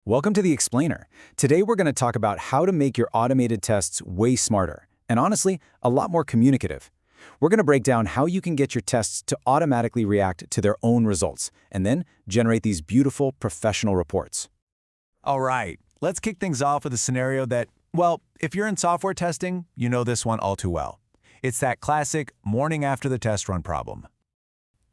Welcome to the Explainer. Today we're going to talk about how to make your automated tests way smarter, and honestly, a lot more communicative. We're going to break down how you can get your tests to automatically react to their own results, and then generate these beautiful professional reports. All right, let's kick things off with a scenario that, well, if you're in software testing, you know this one all too well. It's that classic morning after the test run problem.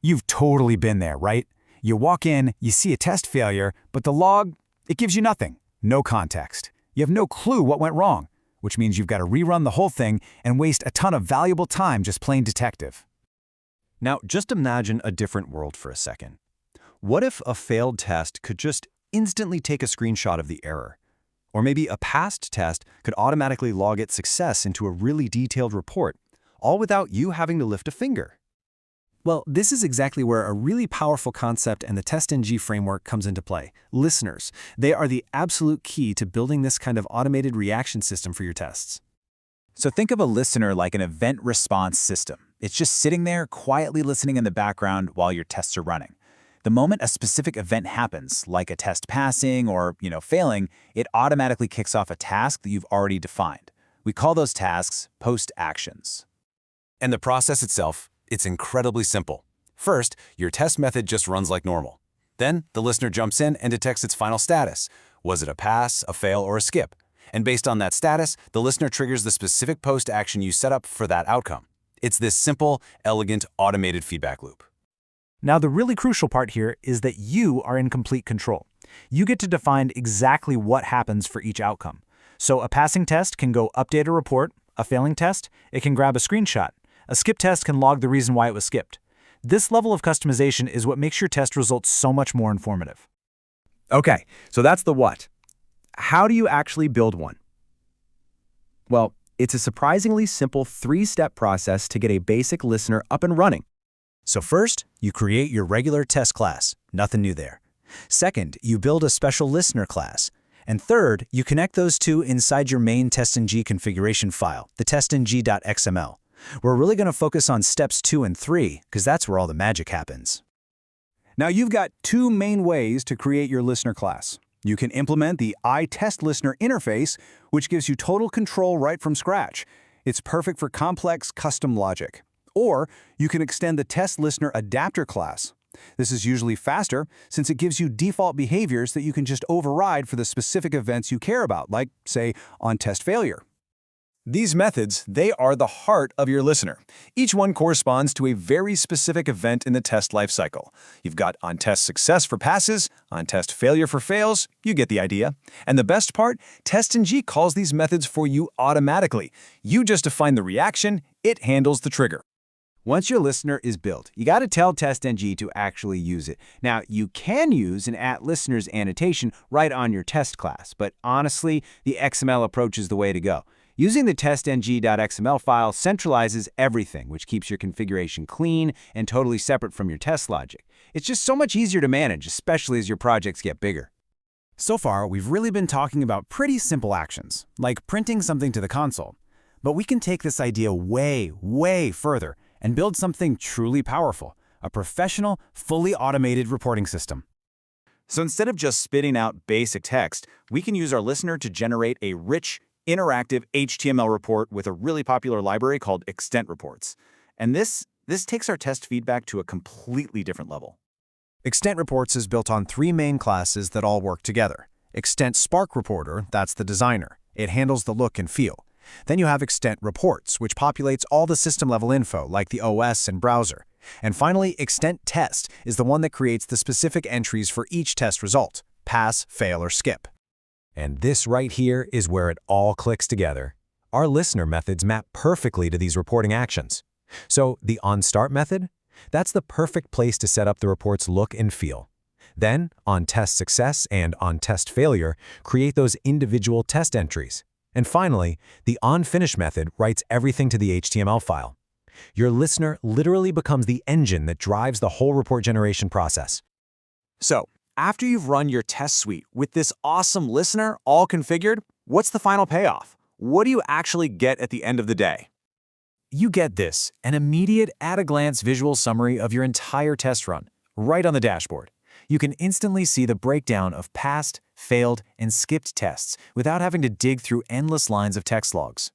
You've totally been there, right? You walk in, you see a test failure, but the log, it gives you nothing, no context. You have no clue what went wrong, which means you've got to rerun the whole thing and waste a ton of valuable time just playing detective. Now, just imagine a different world for a second. What if a failed test could just instantly take a screenshot of the error? Or maybe a passed test could automatically log its success into a really detailed report, all without you having to lift a finger. Well, this is exactly where a really powerful concept and the TestNG framework comes into play. Listeners, they are the absolute key to building this kind of automated reaction system for your tests. So think of a listener like an event response system. It's just sitting there quietly listening in the background while your tests are running. The moment a specific event happens, like a test passing or, failing, it automatically kicks off a task that you've already defined. We call those tasks post actions. And the process itself, it's incredibly simple. First, your test method just runs like normal. Then, the listener jumps in and detects its final status. Was it a pass, a fail, or a skip? And based on that status, the listener triggers the specific post action you set up for that outcome. It's this simple, elegant, automated feedback loop. Now, the really crucial part here is that you are in complete control. You get to define exactly what happens for each outcome. So a passing test can go update a report, a failing test, it can grab a screenshot. A skip test can log the reason why it was skipped. This level of customization is what makes your test results so much more informative. Okay, so that's the what. How do you actually build one? Well, it's a surprisingly simple three-step process to get a basic listener up and running. So first, you create your regular test class. Nothing new there. Second, you build a special listener class. And third, you connect those two inside your main TestNG configuration file, the testng.xml. We're really going to focus on steps 2 and 3 because that's where all the magic happens. Now you've got two main ways to create your listener class. You can implement the iTestListener interface, which gives you total control right from scratch. It's perfect for complex custom logic. Or you can extend the TestListener adapter class. This is usually faster since it gives you default behaviors that you can just override for the specific events you care about, like, say, on test failure. These methods, they are the heart of your listener. Each one corresponds to a very specific event in the test lifecycle. You've got on-test success for passes, on-test failure for fails, you get the idea. And the best part, TestNG calls these methods for you automatically. You just define the reaction, it handles the trigger. Once your listener is built, you got to tell TestNG to actually use it. Now, you can use an @listeners annotation right on your test class, but honestly, the XML approach is the way to go. Using the testng.xml file centralizes everything, which keeps your configuration clean and totally separate from your test logic. It's just so much easier to manage, especially as your projects get bigger. So far, we've really been talking about pretty simple actions, like printing something to the console. But we can take this idea way, way further and build something truly powerful, a professional, fully automated reporting system. So instead of just spitting out basic text, we can use our listener to generate a rich, interactive HTML report with a really popular library called Extent Reports. And this takes our test feedback to a completely different level. Extent Reports is built on 3 main classes that all work together. Extent Spark Reporter, that's the designer. It handles the look and feel. Then you have Extent Reports, which populates all the system-level info, like the OS and browser. And finally, Extent Test is the one that creates the specific entries for each test result, pass, fail, or skip. And this right here is where it all clicks together. Our listener methods map perfectly to these reporting actions. So the onStart method, that's the perfect place to set up the report's look and feel. Then, on test success and on test failure, create those individual test entries. And finally, the onFinish method writes everything to the HTML file. Your listener literally becomes the engine that drives the whole report generation process. So, after you've run your test suite with this awesome listener all configured, what's the final payoff? What do you actually get at the end of the day? You get this, an immediate at-a-glance visual summary of your entire test run, right on the dashboard. You can instantly see the breakdown of passed, failed, and skipped tests without having to dig through endless lines of text logs.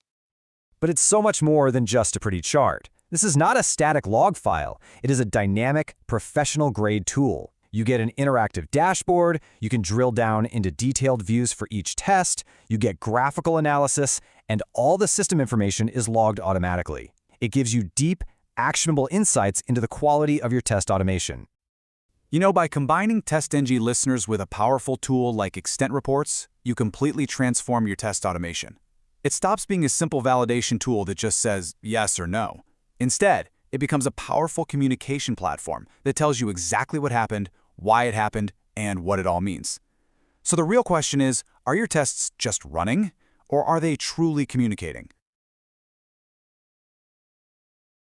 But it's so much more than just a pretty chart. This is not a static log file. It is a dynamic, professional-grade tool. You get an interactive dashboard, you can drill down into detailed views for each test, you get graphical analysis, and all the system information is logged automatically. It gives you deep, actionable insights into the quality of your test automation. You know, by combining TestNG listeners with a powerful tool like extent reports, you completely transform your test automation. It stops being a simple validation tool that just says yes or no. Instead, it becomes a powerful communication platform that tells you exactly what happened, why it happened, and what it all means. So the real question is, are your tests just running, or are they truly communicating?